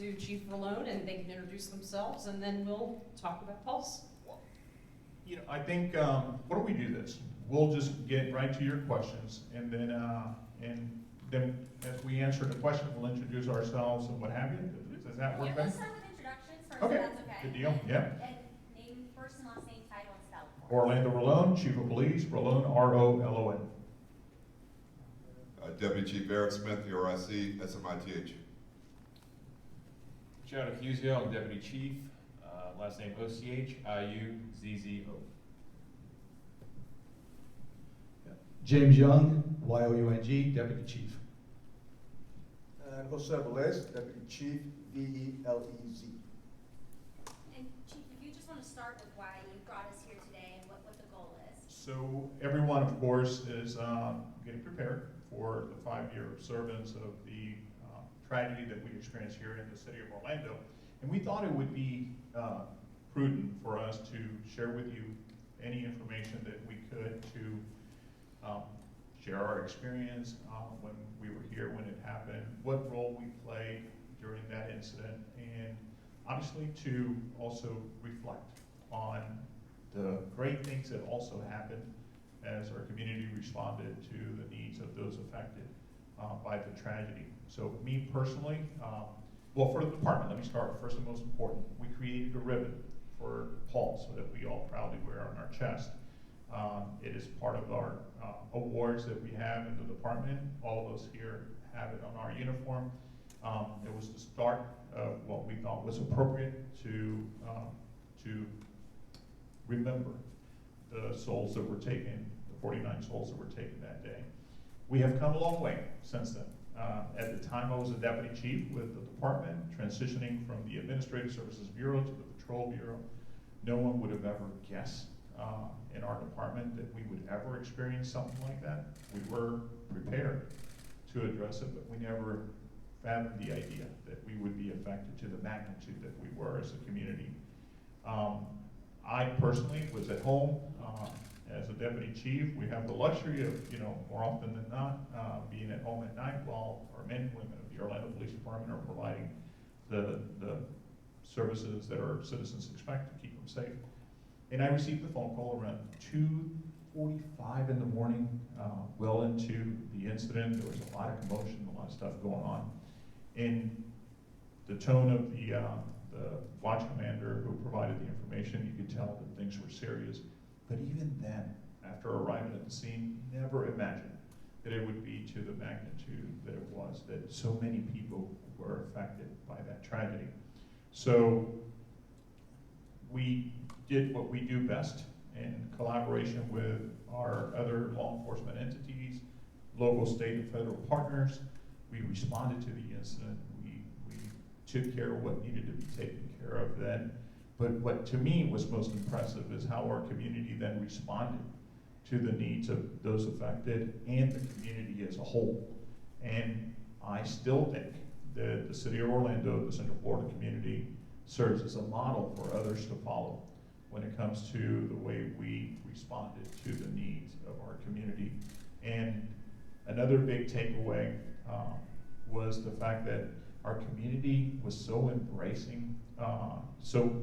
to Chief Rolón, and they can introduce themselves, and then we'll talk about Pulse. You know, I think, why don't we do this? We'll just get right to your questions, and then as we answer the question, we'll introduce ourselves and what have you. Does that work? Yeah, better? let's start with introductions first, Okay, if that's okay. good deal, yeah. And name, first and last name, title, and spell. Orlando Rolón, Chief of Police, Rolón, R-O-L-O-N. Deputy Chief Eric Smith, E-R-I-C, S-M-I-T-H. Joe Fusio, I'm Deputy Chief, last name O-C-H-I-U-Z-Z-O. James Young, Y-O-U-N-G, Deputy Chief. And Jose Velez, Deputy Chief, V-E-L-E-Z. And Chief, if you just want to start with why you brought us here today and what the goal is. So everyone, of course, is getting prepared for the 5-year observance of the tragedy that we experienced here in the city of Orlando. And we thought it would be prudent for us to share with you any information that we could to share our experience when we were here, when it happened, what role we played during that incident, and obviously to also reflect on the great things that also happened as our community responded to the needs of those affected by the tragedy. So me personally, well, for the department, let me start first and most important. We created a ribbon for Paul so that we all proudly wear on our chest. It is part of our awards that we have in the department. All of us here have it on our uniform. It was the start of what we thought was appropriate to remember the souls that were taken, the 49 souls that were taken that day. We have come a long way since then. At the time I was a deputy chief with the department, transitioning from the Administrative Services Bureau to the Patrol Bureau. No one would have ever guessed in our department that we would ever experience something like that. We were prepared to address it, but we never fathomed the idea that we would be affected to the magnitude that we were as a community. I personally was at home as a deputy chief. We have the luxury of, you know, more often than not, being at home at night while our men and women of the Orlando Police Department are providing the services that our citizens expect to keep them safe. And I received a phone call around 2:45 in the morning, well into the incident. There was a lot of commotion, a lot of stuff going on. And the tone of the watch commander who provided the information, you could tell that things were serious. But even then, after arriving at the scene, never imagined that it would be to the magnitude that it was, that so many people were affected by that tragedy. So we did what we do best in collaboration with our other law enforcement entities, local, state, and federal partners. We responded to the incident. We took care of what needed to be taken care of then. But what to me was most impressive is how our community then responded to the needs of those affected and the community as a whole. And I still think that the city of Orlando, the Central Florida community, serves as a model for others to follow when it comes to the way we responded to the needs of our community. And another big takeaway was the fact that our community was so embracing. So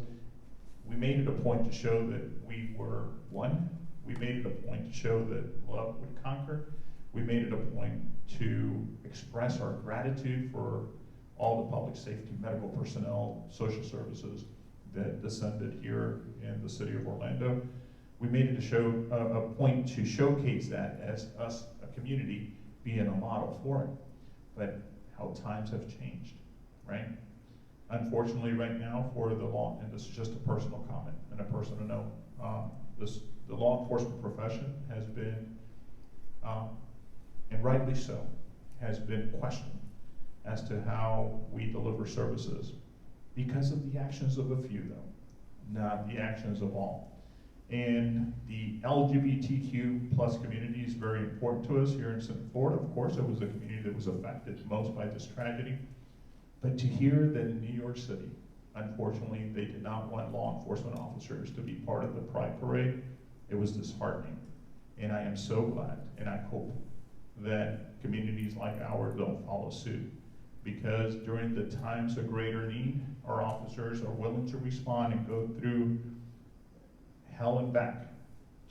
we made it a point to show that we were one. We made it a point to show that love would conquer. We made it a point to express our gratitude for all the public safety, medical personnel, social services that descended here in the city of Orlando. We made it a point to showcase that as us, a community, being a model for it. But how times have changed, right? Unfortunately, right now, for the law, and this is just a personal comment and a personal note, the law enforcement profession has been, and rightly so, has been questioned as to how we deliver services because of the actions of a few, though, not the actions of all. And the LGBTQ plus community is very important to us here in Central Florida. Of course, it was the community that was affected most by this tragedy. But to hear that in New York City, unfortunately, they did not want law enforcement officers to be part of the Pride Parade, it was disheartening. And I am so glad, and I hope that communities like ours don't follow suit, because during the times of greater need, our officers are willing to respond and go through hell and back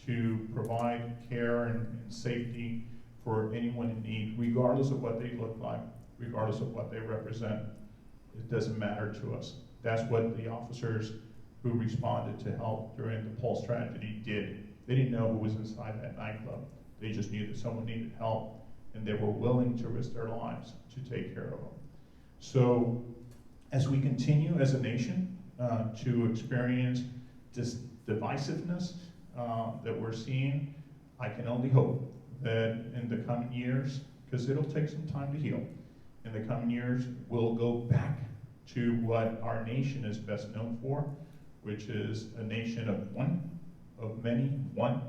to provide care and safety for anyone in need, regardless of what they look like, regardless of what they represent. It doesn't matter to us. That's what the officers who responded to help during the Pulse tragedy did. They didn't know who was inside that nightclub. They just knew that someone needed help, and they were willing to risk their lives to take care of them. So as we continue as a nation to experience this divisiveness that we're seeing, I can only hope that in the coming years, because it'll take some time to heal, in the coming years, we'll go back to what our nation is best known for, which is a nation of one, of many, one,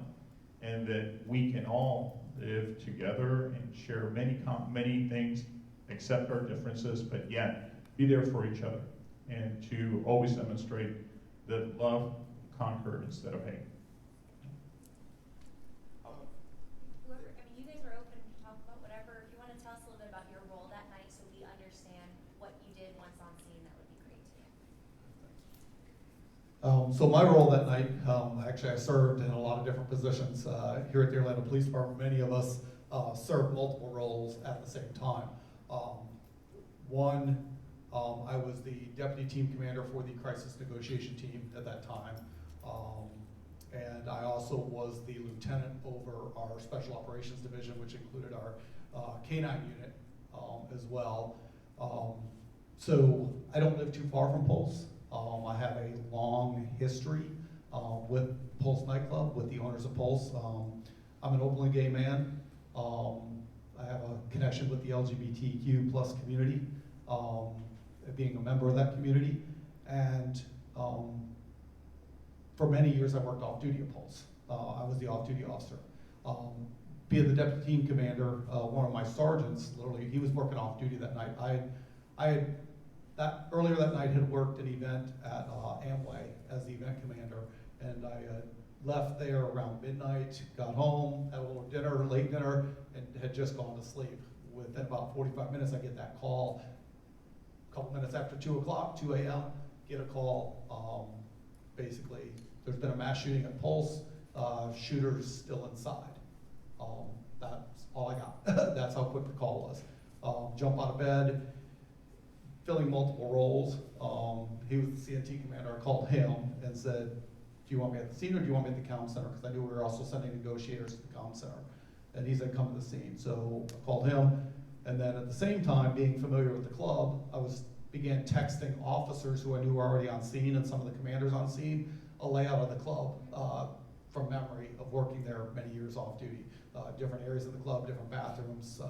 and that we can all live together and share many things, accept our differences, but yet be there for each other, and to always demonstrate that love conquered instead of hate. Whoever, I mean, you guys are open to talk about whatever. If you want to tell us a little bit about your role that night so we understand what you did once on scene, that would be great too. So my role that night, actually I served in a lot of different positions here at the Orlando Police Department. Many of us served multiple roles at the same time. I was the deputy team commander for the crisis negotiation team at that time. And I also was the lieutenant over our special operations division, which included our K-9 unit as well. So I don't live too far from Pulse. I have a long history with Pulse nightclub, with the owners of Pulse. I'm an openly gay man. I have a connection with the LGBTQ plus community, being a member of that community. And for many years I worked off duty at Pulse. I was the off-duty officer. Being the deputy team commander, one of my sergeants, literally, he was working off duty that night. Earlier that night had worked an event at Amway as the event commander, and I left there around midnight, got home, had a little dinner, late dinner, and had just gone to sleep. Within about 45 minutes, I get that call. A couple minutes after 2 o'clock, 2 a.m., get a call. Basically, there's been a mass shooting at Pulse, shooters still inside. That's all I got. That's how quick the call was. Jump out of bed, filling multiple roles. He was the CNT commander. I called him and said, do you want me at the scene or do you want me at the comm center? Because I knew we were also sending negotiators to the comm center. And he said, come to the scene. So I called him. And then at the same time, being familiar with the club, I began texting officers who I knew were already on scene and some of the commanders on scene, a layout of the club from memory of working there many years off duty. Different areas of the club, different bathrooms,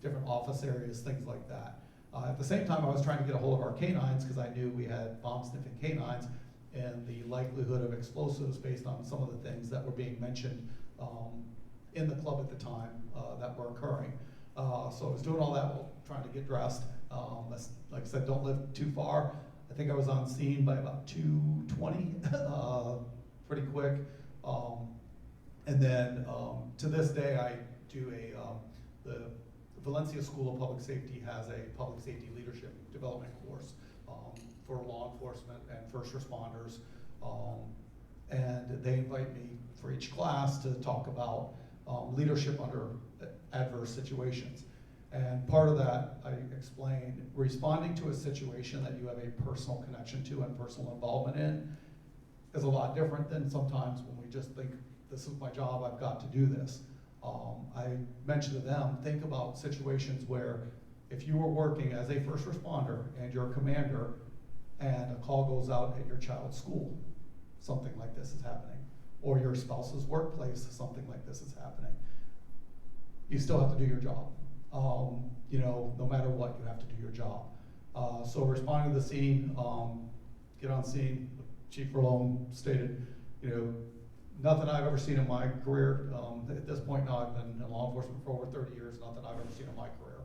different office areas, things like that. At the same time, I was trying to get a hold of our canines because I knew we had bomb sniffing canines and the likelihood of explosives based on some of the things that were being mentioned in the club at the time that were occurring. So I was doing all that while trying to get dressed. Like I said, don't live too far. I think I was on scene by about 2:20, pretty quick. And then to this day, I do the Valencia School of Public Safety has a public safety leadership development course for law enforcement and first responders. And they invite me for each class to talk about leadership under adverse situations. And part of that, I explained, responding to a situation that you have a personal connection to and personal involvement in is a lot different than sometimes when we just think, this is my job, I've got to do this. I mentioned to them, think about situations where if you were working as a first responder and you're a commander and a call goes out at your child's school, something like this is happening, or your spouse's workplace, something like this is happening. You still have to do your job. No matter what, you have to do your job. So responding to the scene, get on scene, Chief Rolón stated, nothing I've ever seen in my career. At this point now, I've been in law enforcement for over 30 years, nothing I've ever seen in my career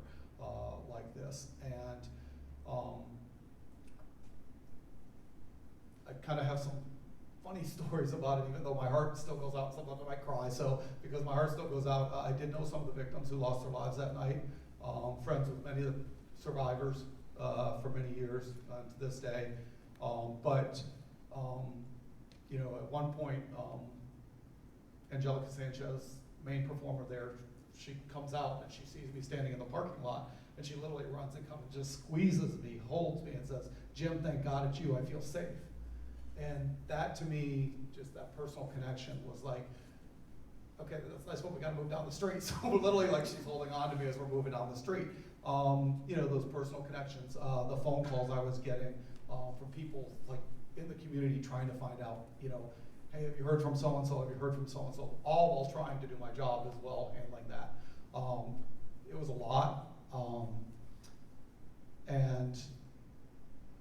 like this. And I kind of have some funny stories about it, even though my heart still goes out. Sometimes I might cry. So because my heart still goes out, I did know some of the victims who lost their lives that night. Friends with many of the survivors. for many years to this day. You know, at one point, Angelica Sanchez, main performer there, she comes out and she sees me standing in the parking lot, and she literally runs and comes and just squeezes me, holds me, and says, "Jim, thank God it's you, I feel safe." And that to me, just that personal connection was like, okay, that's nice, but we gotta move down the street. So we're literally like, she's holding on to me as we're moving down the street. You know, those personal connections, the phone calls I was getting from people like in the community trying to find out, you know, hey, have you heard from so-and-so, have you heard from so-and-so, all while trying to do my job as well, handling that. It was a lot. And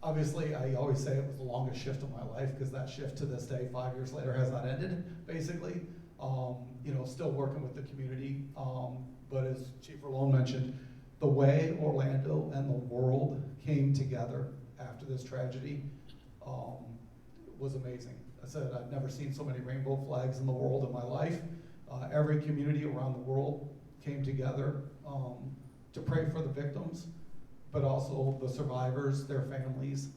obviously, I always say it was the longest shift of my life, because that shift to this day, 5 years later, has not ended, basically. You know, still working with the community. But as Chief Rolón mentioned, the way Orlando and the world came together after this tragedy was amazing. I said, I've never seen so many rainbow flags in the world in my life. Every community around the world came together to pray for the victims, but also the survivors, their families.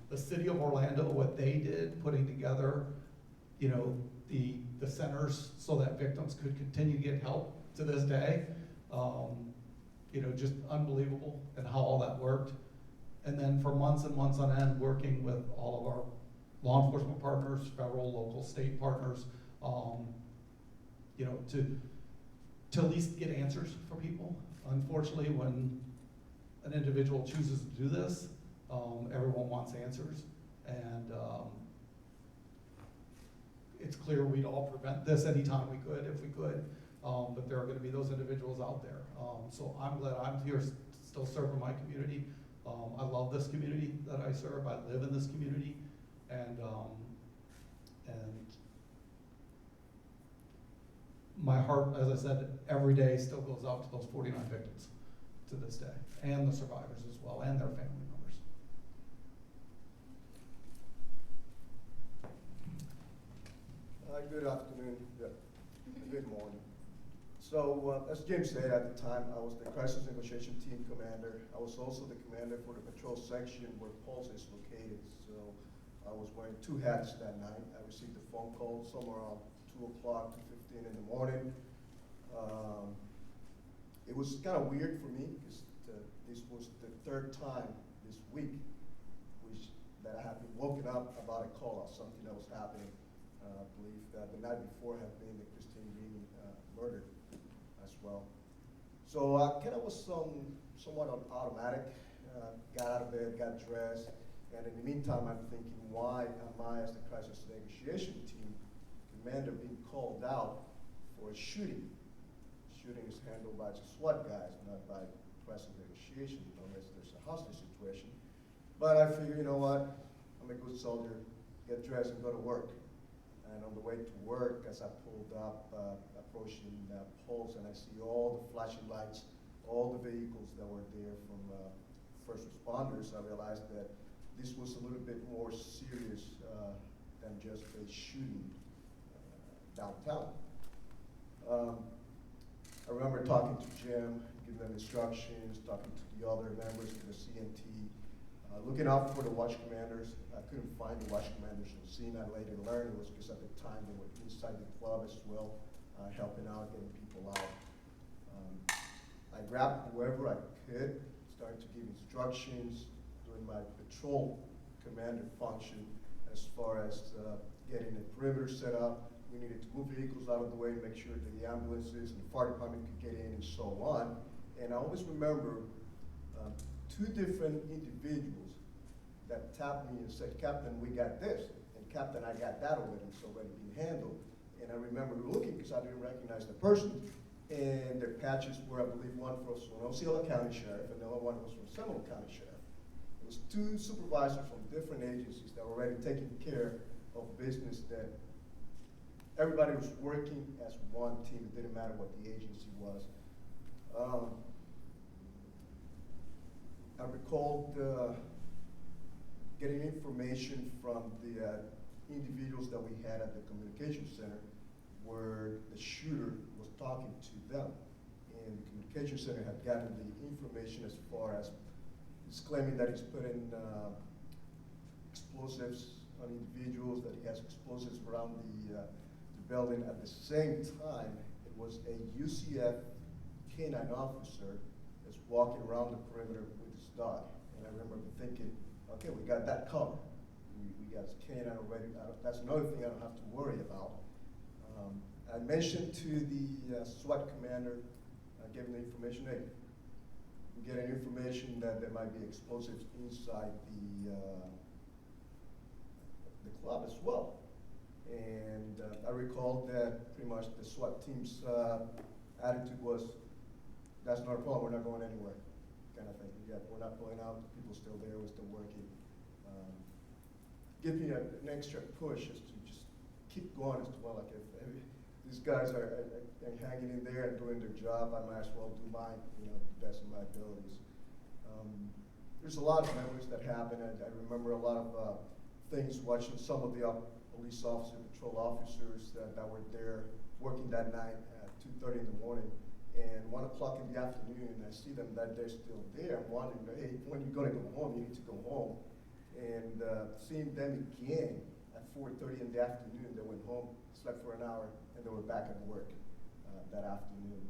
The city of Orlando, what they did, putting together, you know, the centers so that victims could continue to get help to this day. You know, just unbelievable, and how all that worked. And then for months and months on end, working with all of our law enforcement partners, federal, local, state partners, you know, to at least get answers for people. Unfortunately, when an individual chooses to do this, everyone wants answers, and it's clear we'd all prevent this anytime we could, if we could, but there are going to be those individuals out there. So I'm glad I'm here still serving my community. I love this community that I serve. I live in this community, and my heart, as I said, every day still goes out to those 49 victims to this day, and the survivors as well, and their family members. Good afternoon, good morning. So, as Jim said, at the time, I was the crisis negotiation team commander. I was also the commander for the patrol section where Pulse is located. So, I was wearing two hats that night. I received a phone call somewhere around 2 o'clock, 2:15 in the morning. It was kind of weird for me, because this was the third time this week that I have been woken up about a call of something that was happening. I believe that the night before had been the Christine Green murder as well. So I kind of was somewhat on automatic, got out of bed, got dressed, and in the meantime I'm thinking, why am I, as the crisis negotiation team commander, being called out for a shooting? Shooting is handled by the SWAT guys, not by crisis negotiation, unless there's a hostage situation. But I figure, you know what, I'm a good soldier, get dressed and go to work. And on the way to work, as I pulled up, approaching Pulse, and I see all the flashing lights, all the vehicles that were there from first responders, I realized that this was a little bit more serious than just a shooting downtown. I remember talking to Jim, giving them instructions, talking to the other members of the CNT, looking out for the watch commanders. I couldn't find the watch commanders on scene. I later learned it was because at the time they were inside the club as well, helping out, getting people out. I grabbed whoever I could, started to give instructions, doing my patrol commander function as far as getting a perimeter set up. We needed to move vehicles out of the way, make sure that the ambulances and the fire department could get in, and so on. And I always remember two different individuals that tapped me and said, "Captain, we got this," and "Captain, I got that already, it's already being handled." And I remember looking, because I didn't recognize the person, and their patches were, I believe, one from Osceola County Sheriff, and the other one was from Seminole County Sheriff. It was two supervisors from different agencies that were already taking care of business, that everybody was working as one team. It didn't matter what the agency was. I recalled getting information from the individuals that we had at the communication center, where the shooter was talking to them. And the communication center had gotten the information as far as He's claiming that he's putting explosives on individuals, that he has explosives around the building. At the same time, it was a UCF canine officer that's walking around the perimeter with his dog. And I remember thinking, okay, we got that covered. We got his canine already. That's another thing I don't have to worry about. I mentioned to the SWAT commander, I gave him the information, hey, we get any information that there might be explosives inside the club as well. And I recall that pretty much the SWAT team's attitude was, that's not a problem, we're not going anywhere, kind of thing. Yeah, we're not going out, the people's still there, we're still working. Give me an extra push is to just keep going as to, well, like if these guys are hanging in there and doing their job, I might as well do mine, you know, the best of my abilities. There's a lot of memories that happen, and I remember a lot of things watching some of the police officers, patrol officers that were there working that night at 2:30 in the morning. And 1 o'clock in the afternoon, I see them that they're still there. I'm wondering, hey, when you're gonna go home, you need to go home. And seeing them again at 4:30 in the afternoon, they went home, slept for an hour, and they were back at work that afternoon.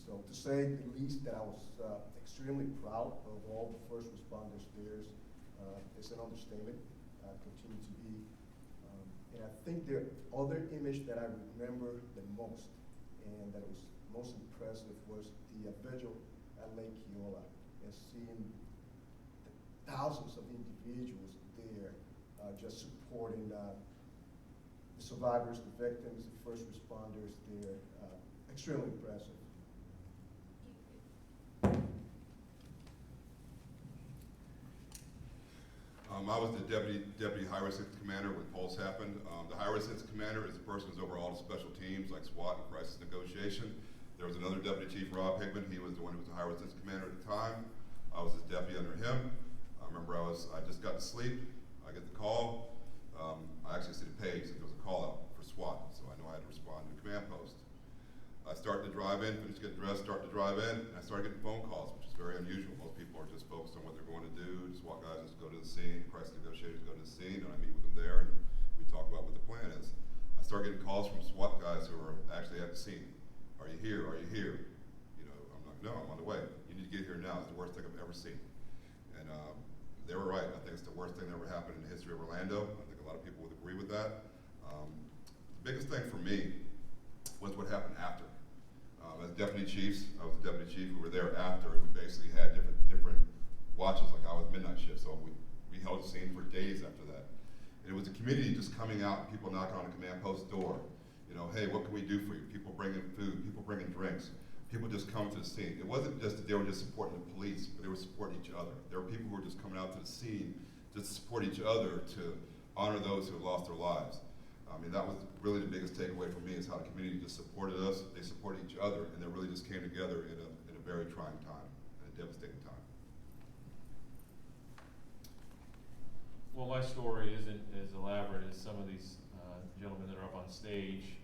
So to say the least that I was extremely proud of all the first responders there is an understatement. Continue to be. And I think the other image that I remember the most, and that was most impressive, was the vigil at Lake Eola, and seeing the thousands of individuals there just supporting the survivors, the victims, the first responders there. Extremely impressive. I was the deputy high risk commander when Pulse happened. The high risk commander is the person who's over all the special teams like SWAT and crisis negotiation. There was another deputy chief, Rob Hickman. He was the one who was the high risk commander at the time. I was his deputy under him. I remember I just got to sleep. I get the call. I actually see the page that there was a call out for SWAT, so I know I had to respond to a command post. I started to drive in, finished getting dressed, started to drive in, and I started getting phone calls, which is very unusual. Most people are just focused on what they're going to do. The SWAT guys just go to the scene, crisis negotiators go to the scene, and I meet with them there, and we talk about what the plan is. I started getting calls from SWAT guys who are actually at the scene. Are you here? Are you here? You know, I'm like, no, I'm on the way. You need to get here now. It's the worst thing I've ever seen. And they were right. I think it's the worst thing that ever happened in the history of Orlando. I think a lot of people would agree with that. The biggest thing for me was what happened after. As deputy chiefs, I was the deputy chief. We were there after, and we basically had different watches. Like I was midnight shift, so we held the scene for days after that. And it was the community just coming out, and people knocking on the command post door. You know, hey, what can we do for you? People bringing food, people bringing drinks, people just coming to the scene. It wasn't just that they were just supporting the police, but they were supporting each other. There were people who were just coming out to the scene just to support each other, to honor those who had lost their lives. I mean, that was really the biggest takeaway for me, is how the community just supported us, they supported each other, and they really just came together in a very trying time, and a devastating time. Well, my story isn't as elaborate as some of these gentlemen that are up on stage.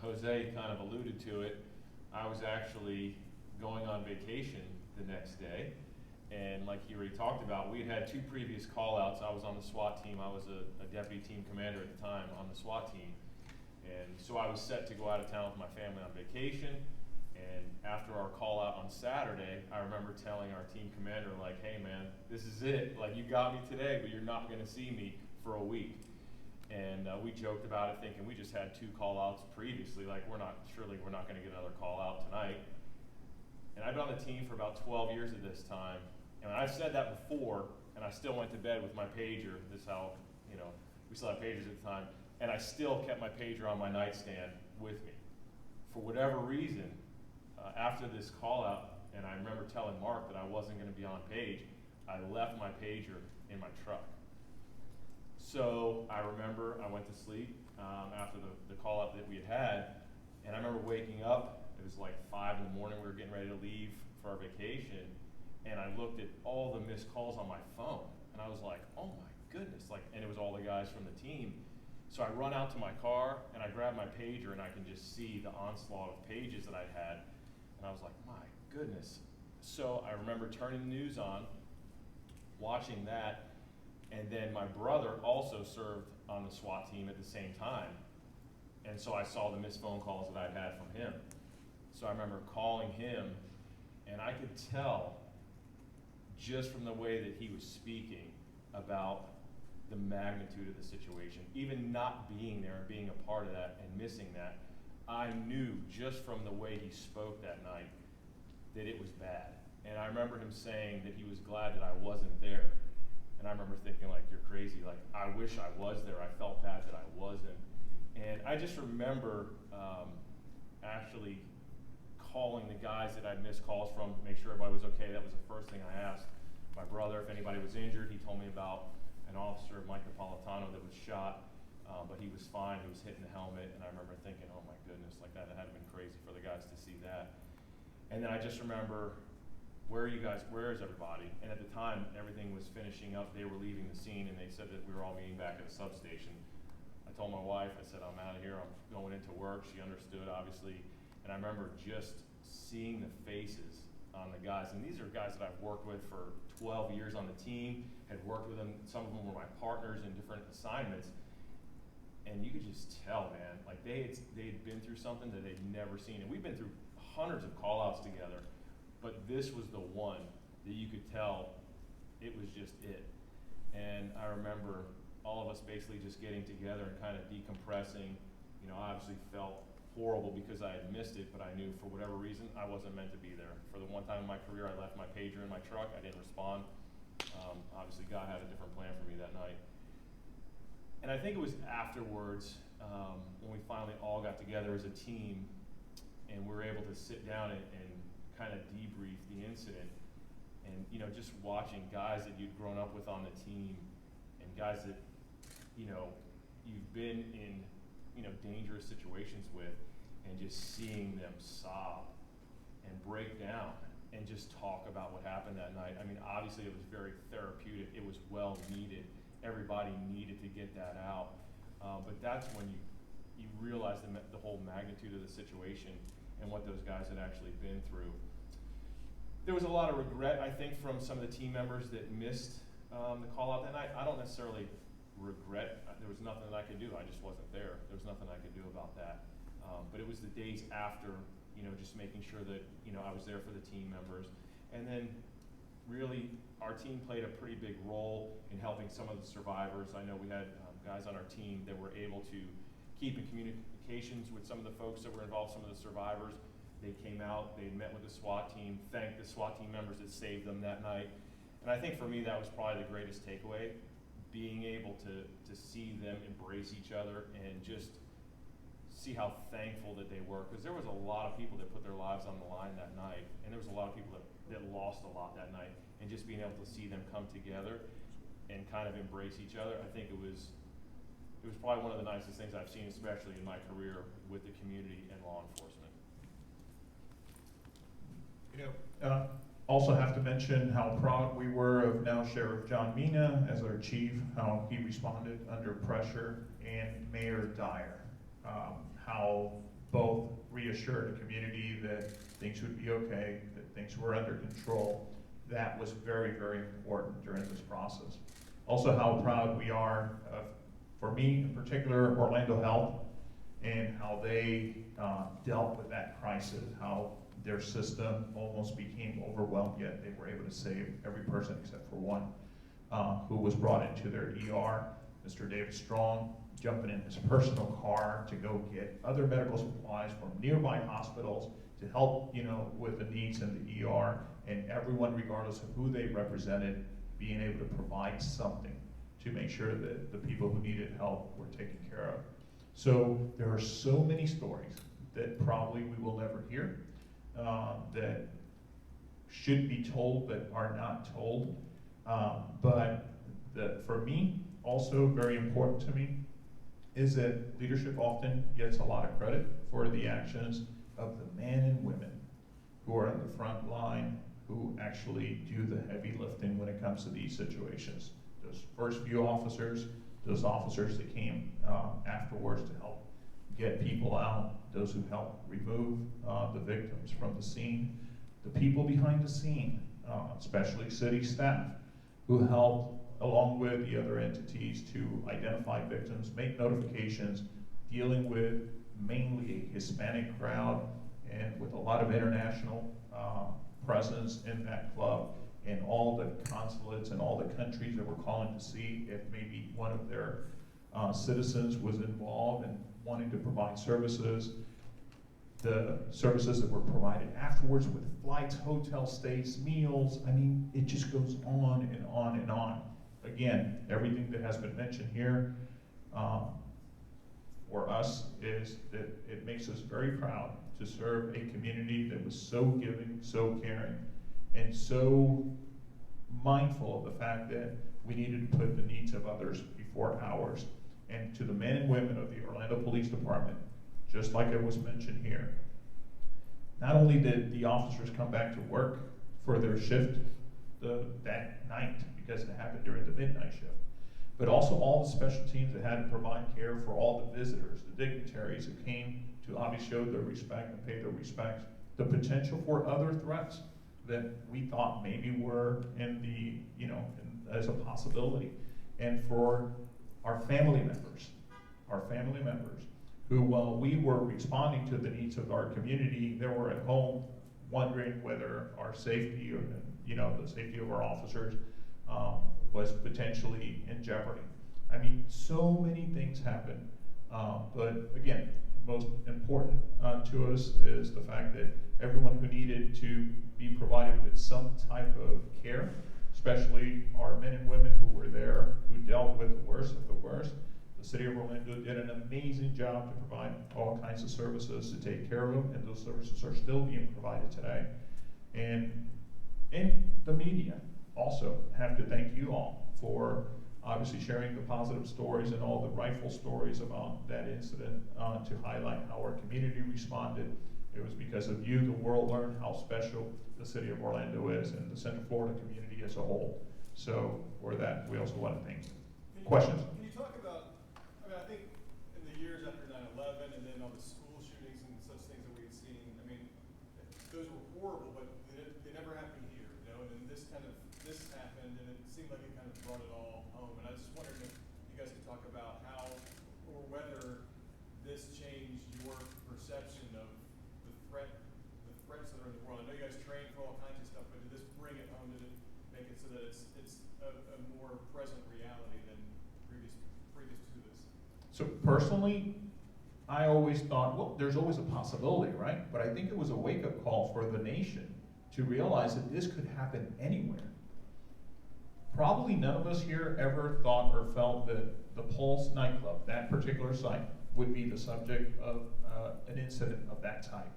Jose kind of alluded to it. I was actually going on vacation the next day, and like he already talked about, we had 2 previous call-outs. I was on the SWAT team. I was a deputy team commander at the time on the SWAT team, and so I was set to go out of town with my family on vacation. And after our call-out on Saturday, I remember telling our team commander, like, hey man, this is it. Like, you got me today, but you're not gonna see me for a week. And we joked about it, thinking we just had 2 call-outs previously. Like, surely we're not gonna get another call-out tonight. And I've been on the team for about 12 years at this time. And I've said that before, and I still went to bed with my pager. This is how, you know, we still had pagers at the time. And I still kept my pager on my nightstand with me. For whatever reason, after this call-out, and I remember telling Mark that I wasn't gonna be on page, I left my pager in my truck. So I remember I went to sleep after the call-out that we had, and I remember waking up. It was like 5 in the morning. We were getting ready to leave for our vacation, and I looked at all the missed calls on my phone, and I was like, oh my goodness, like, and it was all the guys from the team. So I run out to my car, and I grab my pager, and I can just see the onslaught of pages that I'd had, and I was like, my goodness. So I remember turning the news on, watching that, and then my brother also served on the SWAT team at the same time. And so I saw the missed phone calls that I'd had from him. So I remember calling him, and I could tell just from the way that he was speaking about the magnitude of the situation. Even not being there and being a part of that and missing that, I knew just from the way he spoke that night that it was bad. And I remember him saying that he was glad that I wasn't there. And I remember thinking, like, you're crazy. Like, I wish I was there. I felt bad that I wasn't. And I just remember actually calling the guys that I'd missed calls from to make sure everybody was okay. That was the first thing I asked my brother if anybody was injured. He told me about an officer, Mike Napolitano, that was shot, but he was fine. He was hitting the helmet, and I remember thinking, oh my goodness, like that had been crazy for the guys to see that. And then I just remember, where are you guys, where is everybody? And at the time, everything was finishing up. They were leaving the scene, and they said that we were all meeting back at the substation. I told my wife, I said, I'm out of here, I'm going into work. She understood, obviously. And I remember just seeing the faces on the guys. And these are guys that I've worked with for 12 years on the team, had worked with them. Some of them were my partners in different assignments. And you could just tell, man, like they had been through something that they'd never seen. And we've been through hundreds of call-outs together, but this was the one that you could tell it was just it. And I remember all of us basically just getting together and kind of decompressing. You know, I obviously felt horrible because I had missed it, but I knew for whatever reason I wasn't meant to be there. For the one time in my career I left my pager in my truck, I didn't respond. Obviously God had a different plan for me that night. And I think it was afterwards when we finally all got together as a team and we were able to sit down and kind of debrief the incident. And you know, just watching guys that you'd grown up with on the team and guys that, you know, you've been in, you know, dangerous situations with, and just seeing them sob and break down and just talk about what happened that night. I mean, obviously it was very therapeutic. It was well needed. Everybody needed to get that out. But that's when you realize the whole magnitude of the situation and what those guys had actually been through. There was a lot of regret, I think, from some of the team members that missed the call out that night. I don't necessarily regret. There was nothing that I could do. I just wasn't there. There was nothing I could do about that. But it was the days after, you know, just making sure that, you know, I was there for the team members. And then really our team played a pretty big role in helping some of the survivors. I know we had guys on our team that were able to keep in communications with some of the folks that were involved, some of the survivors. They came out, they met with the SWAT team, thanked the SWAT team members that saved them that night. And I think for me that was probably the greatest takeaway, being able to see them embrace each other and just see how thankful that they were. Because there was a lot of people that put their lives on the line that night, and there was a lot of people that lost a lot that night. And just being able to see them come together and kind of embrace each other, I think it was probably one of the nicest things I've seen, especially in my career with the community and law enforcement. You know, also have to mention how proud we were of now Sheriff John Mina as our chief, how he responded under pressure, and Mayor Dyer, how both reassured the community that things would be okay, that things were under control. That was very, very important during this process. Also how proud we are of, for me in particular, Orlando Health, and how they dealt with that crisis, how their system almost became overwhelmed, yet they were able to save every person except for one who was brought into their ER. Mr. David Strong jumping in his personal car to go get other medical supplies from nearby hospitals to help, you know, with the needs in the ER, and everyone, regardless of who they represented, being able to provide something to make sure that the people who needed help were taken care of. So there are so many stories that probably we will never hear, that should be told but are not told. But for me, also very important to me, is that leadership often gets a lot of credit for the actions of the men and women who are on the front line, who actually do the heavy lifting when it comes to these situations. Those first few officers, those officers that came afterwards to help get people out, those who helped remove the victims from the scene, the people behind the scene, especially city staff, who helped, along with the other entities, to identify victims, make notifications, dealing with mainly a Hispanic crowd and with a lot of international presence in that club, and all the consulates and all the countries that were calling to see if maybe one of their citizens was involved and wanting to provide services. The services that were provided afterwards with flights, hotel stays, meals, I mean, it just goes on and on and on. Again, everything that has been mentioned here for us is that it makes us very proud to serve a community that was so giving, so caring, and so mindful of the fact that we needed to put the needs of others before ours. And to the men and women of the Orlando Police Department, just like it was mentioned here, not only did the officers come back to work for their shift that night, because it happened during the midnight shift, but also all the special teams that had to provide care for all the visitors, the dignitaries that came to obviously show their respect and pay their respects, the potential for other threats that we thought maybe were in the, as a possibility, and for our family members who, while we were responding to the needs of our community, they were at home wondering whether our safety or, the safety of our officers was potentially in jeopardy. I mean, so many things happen, but again, most important to us is the fact that everyone who needed to be provided with some type of care, especially our men and women who were there, who dealt with the worst of the worst. The City of Orlando did an amazing job to provide all kinds of services to take care of them, and those services are still being provided today. And the media also have to thank you all for obviously sharing the positive stories and all the rightful stories about that incident to highlight how our community responded. It was because of you the world learned how special the City of Orlando is and the Central Florida community as a whole. So for that, we also want to thank you. Questions? Can you talk about, I think in the years after 9/11 and then all the school shootings and such things that we've seen, those were horrible, but they never happened here, and then this happened, and it seemed like it kind of brought it all home. And I just wondered if you guys could talk about how or whether this changed your perception of the threats that are in the world. I know you guys train for all kinds of stuff, but did this bring it home? Did it make it so that it's a more present reality than previous to this? So personally, I always thought, well, there's always a possibility, right? But I think it was a wake-up call for the nation to realize that this could happen anywhere. Probably none of us here ever thought or felt that the Pulse nightclub, that particular site, would be the subject of an incident of that type.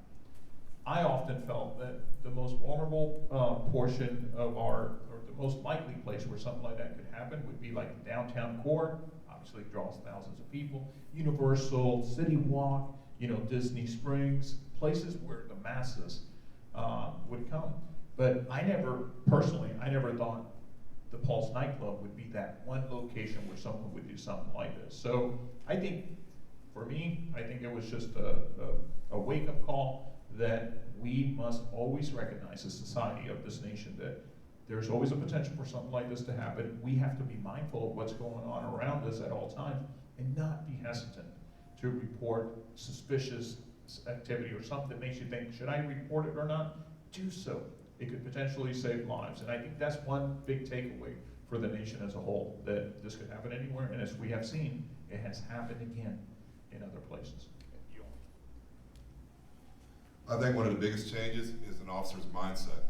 I often felt that the most vulnerable portion of or the most likely place where something like that could happen would be like the downtown core. Obviously draws thousands of people. Universal, City Walk, Disney Springs, places where the masses would come. But I never thought the Pulse nightclub would be that one location where someone would do something like this. So I think, for me, it was just a wake-up call that we must always recognize as society of this nation that there's always a potential for something like this to happen. We have to be mindful of what's going on around us at all times and not be hesitant to report suspicious activity or something that makes you think, should I report it or not? Do so. It could potentially save lives. And I think that's one big takeaway for the nation as a whole, that this could happen anywhere. And as we have seen, it has happened again in other places. I think one of the biggest changes is an officer's mindset.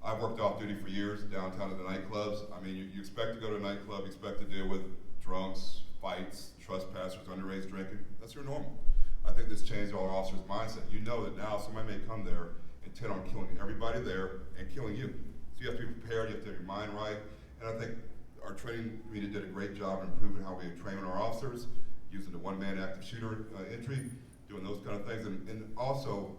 I've worked off duty for years downtown at the nightclubs. You expect to go to a nightclub, you expect to deal with drunks, fights, trespassers, underage drinking. That's your normal. I think this changed our officers' mindset. You know that now somebody may come there intent on killing everybody there and killing you. So you have to be prepared, you have to have your mind right. And I think our training community did a great job in improving how we train our officers, using the one-man active shooter entry, doing those kind of things, and also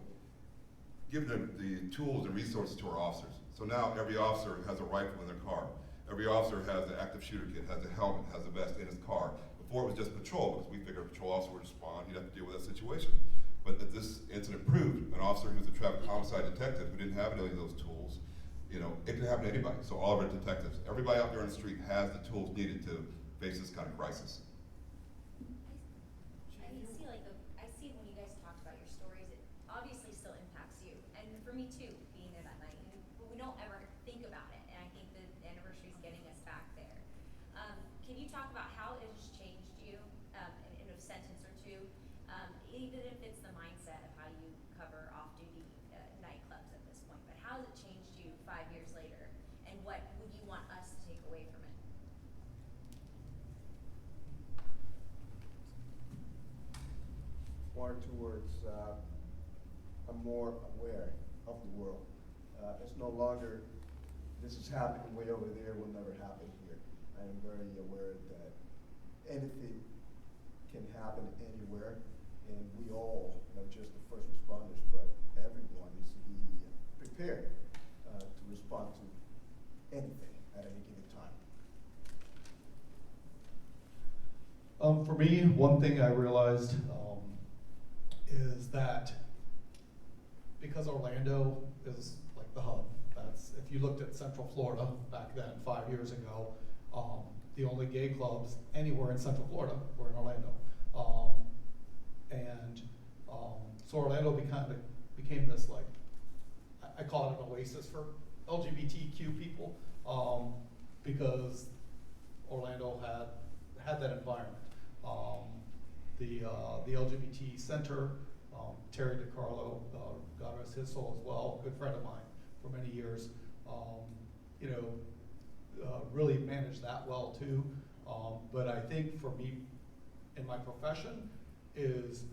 giving them the tools and resources to our officers. So now every officer has a rifle in their car. Every officer has an active shooter kit, has a helmet, has a vest in his car. Before it was just patrol, because we figured a patrol officer would respond, he'd have to deal with that situation. But this incident proved an officer who's a traffic homicide detective who didn't have any of those tools You know, it could happen to anybody. So all of our detectives, everybody out there on the street has the tools needed to face this kind of crisis. I see when you guys talked about your stories, it obviously still impacts you, and for me too, being there that night. But we don't ever think about it, and I think the anniversary is getting us back there. Can you talk about how it has changed you, in a sentence or two, even if it's the mindset of how you cover off-duty nightclubs at this point, but how has it changed you 5 years later, and what would you want us to take away from it? More towards, I'm more aware of the world. It's no longer, this is happening way over there, will never happen here. I am very aware that anything can happen anywhere, and we all, not just the first responders, but everyone needs to be prepared to respond to anything at any given time. For me, one thing I realized is that because Orlando is like the hub, that's, if you looked at Central Florida back then, 5 years ago, the only gay clubs anywhere in Central Florida were in Orlando. So Orlando became this, like, I call it an oasis for LGBTQ people, because Orlando had that environment. The LGBT Center, Terry DiCarlo, God rest his soul as well, good friend of mine for many years, really managed that well too. But I think for me, in my profession, is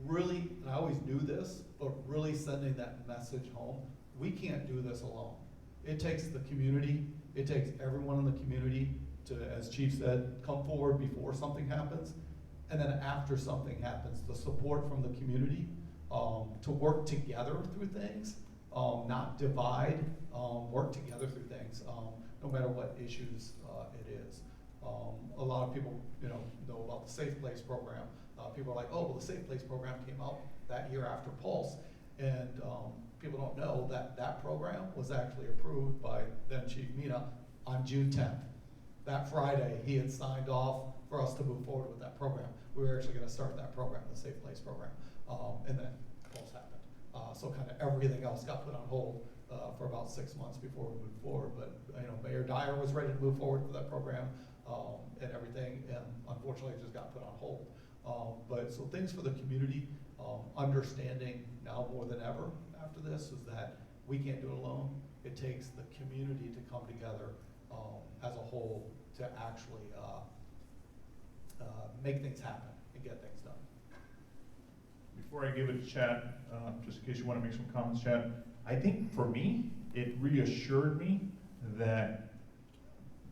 really, and I always knew this, but really sending that message home. We can't do this alone. It takes the community, it takes everyone in the community to, as Chief said, come forward before something happens, and then after something happens, the support from the community to work together through things, not divide, work together through things, no matter what issues it is. A lot of people, know about the Safe Place program. People are like, oh, well, the Safe Place program came out that year after Pulse, and people don't know that that program was actually approved by then Chief Mina on June 10th. That Friday, he had signed off for us to move forward with that program. We were actually going to start that program, the Safe Place program, and then Pulse happened. So kind of everything else got put on hold for about 6 months before we moved forward. But Mayor Dyer was ready to move forward with that program and everything, and unfortunately, it just got put on hold. But so things for the community, understanding now more than ever after this is that we can't do it alone. It takes the community to come together as a whole to actually make things happen and get things done. Before I give it to Chad, just in case you want to make some comments, Chad, I think for me, it reassured me that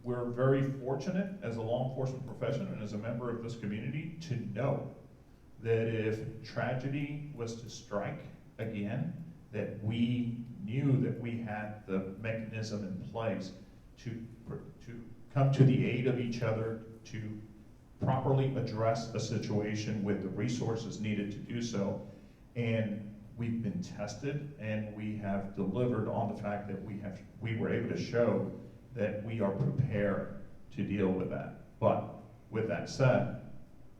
we're very fortunate as a law enforcement profession and as a member of this community to know that if tragedy was to strike again, that we knew that we had the mechanism in place to come to the aid of each other, to properly address a situation with the resources needed to do so. And we've been tested and we have delivered on the fact that we were able to show that we are prepared to deal with that. But with that said,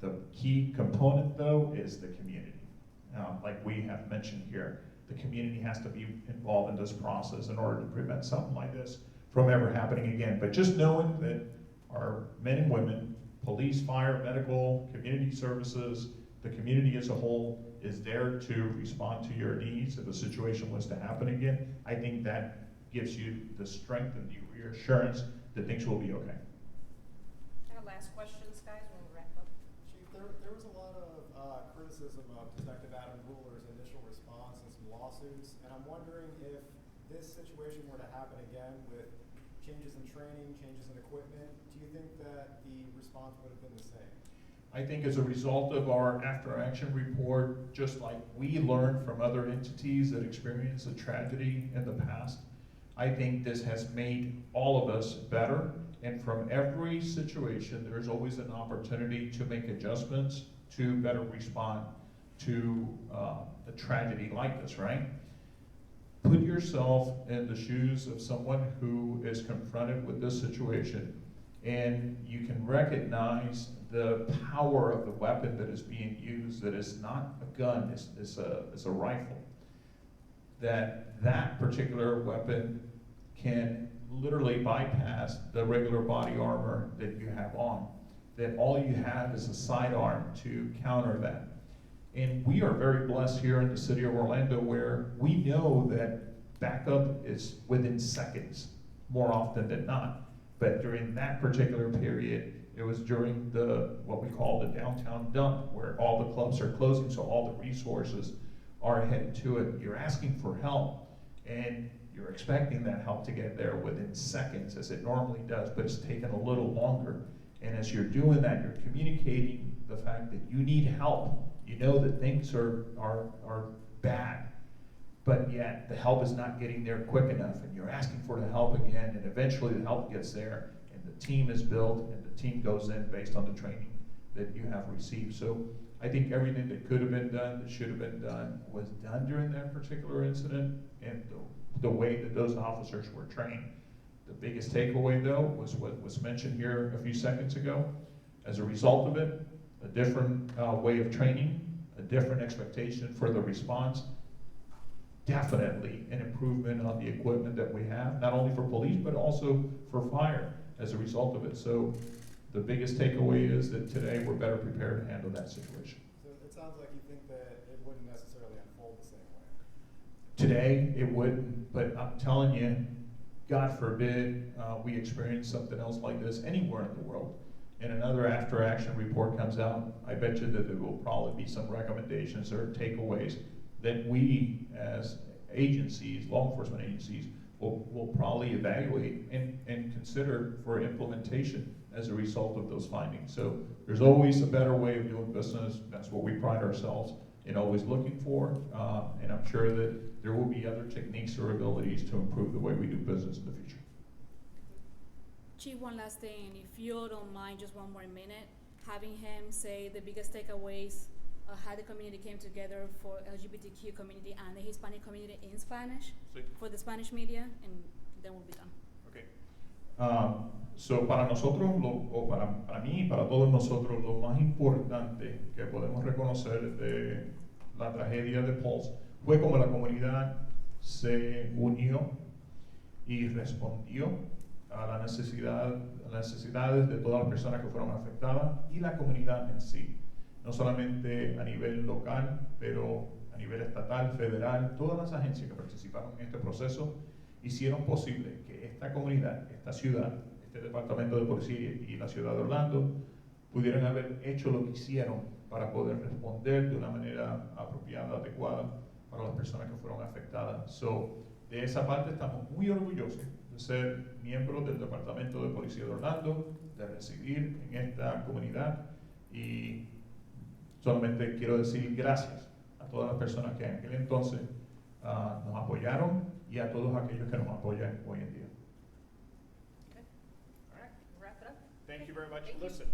the key component though is the community. Like we have mentioned here, the community has to be involved in this process in order to prevent something like this from ever happening again. But just knowing that our men and women, police, fire, medical, community services, the community as a whole is there to respond to your needs if a situation was to happen again, I think that gives you the strength and the reassurance that things will be okay. Our last questions, guys, we'll wrap up. Chief, there was a lot of criticism of Detective Adam Ruler's initial response and some lawsuits, and I'm wondering if this situation were to happen again with changes in training, changes in equipment, do you think that the response would have been the same? I think as a result of our after-action report, just like we learned from other entities that experienced a tragedy in the past, I think this has made all of us better. And from every situation, there's always an opportunity to make adjustments to better respond to a tragedy like this, right? put yourself in the shoes of someone who is confronted with this situation, and you can recognize the power of the weapon that is being used, that is not a gun, it's a rifle. That particular weapon can literally bypass the regular body armor that you have on. That all you have is a sidearm to counter that. And we are very blessed here in the city of Orlando, where we know that backup is within seconds, more often than not. But during that particular period, it was during what we call the downtown dump, where all the clubs are closing, so all the resources are headed to it. You're asking for help, and you're expecting that help to get there within seconds, as it normally does, but it's taken a little longer. And as you're doing that, you're communicating the fact that you need help. You know that things are bad, but yet the help is not getting there quick enough, and you're asking for the help again, and eventually the help gets there, and the team is built, and the team goes in based on the training that you have received. So I think everything that could have been done, that should have been done, was done during that particular incident, and the way that those officers were trained. The biggest takeaway, though, was what was mentioned here a few seconds ago. As a result of it, a different way of training, a different expectation for the response, definitely an improvement on the equipment that we have, not only for police, but also for fire as a result of it. So the biggest takeaway is that today we're better prepared to handle that situation. So it sounds like you think that it wouldn't necessarily unfold the same way. Today, it wouldn't, but I'm telling you, God forbid we experience something else like this anywhere in the world, and another after-action report comes out. I bet you that there will probably be some recommendations or takeaways that we, as agencies, law enforcement agencies, will probably evaluate and consider for implementation as a result of those findings. So there's always a better way of doing business. That's what we pride ourselves in always looking for, and I'm sure that there will be other techniques or abilities to improve the way we do business in the future. Chief, one last thing, if you don't mind, just one more minute, having him say the biggest takeaways, how the community came together for LGBTQ community and the Hispanic community in Spanish, Sí. for the Spanish media, and then we'll be done. Okay. So para nosotros, o para mí y para todos nosotros, lo más importante que podemos reconocer de la tragedia de Pulse fue como la comunidad se unió y respondió a las necesidades de todas las personas que fueron afectadas y la comunidad en sí. No solamente a nivel local, pero a nivel estatal, federal, todas las agencias que participaron en este proceso hicieron posible que esta comunidad, esta ciudad, este departamento de policía y la ciudad de Orlando pudieran haber hecho lo que hicieron para poder responder de una manera apropiada, adecuada para las personas que fueron afectadas. So, de esa parte estamos muy orgullosos de ser miembros del departamento de policía de Orlando, de residir en esta comunidad, y solamente quiero decir gracias a todas las personas que en aquel entonces nos apoyaron y a todos aquellos que nos apoyan hoy en día. Okay. All right, we'll wrap it up. Thank you very much. Thank you. Listen.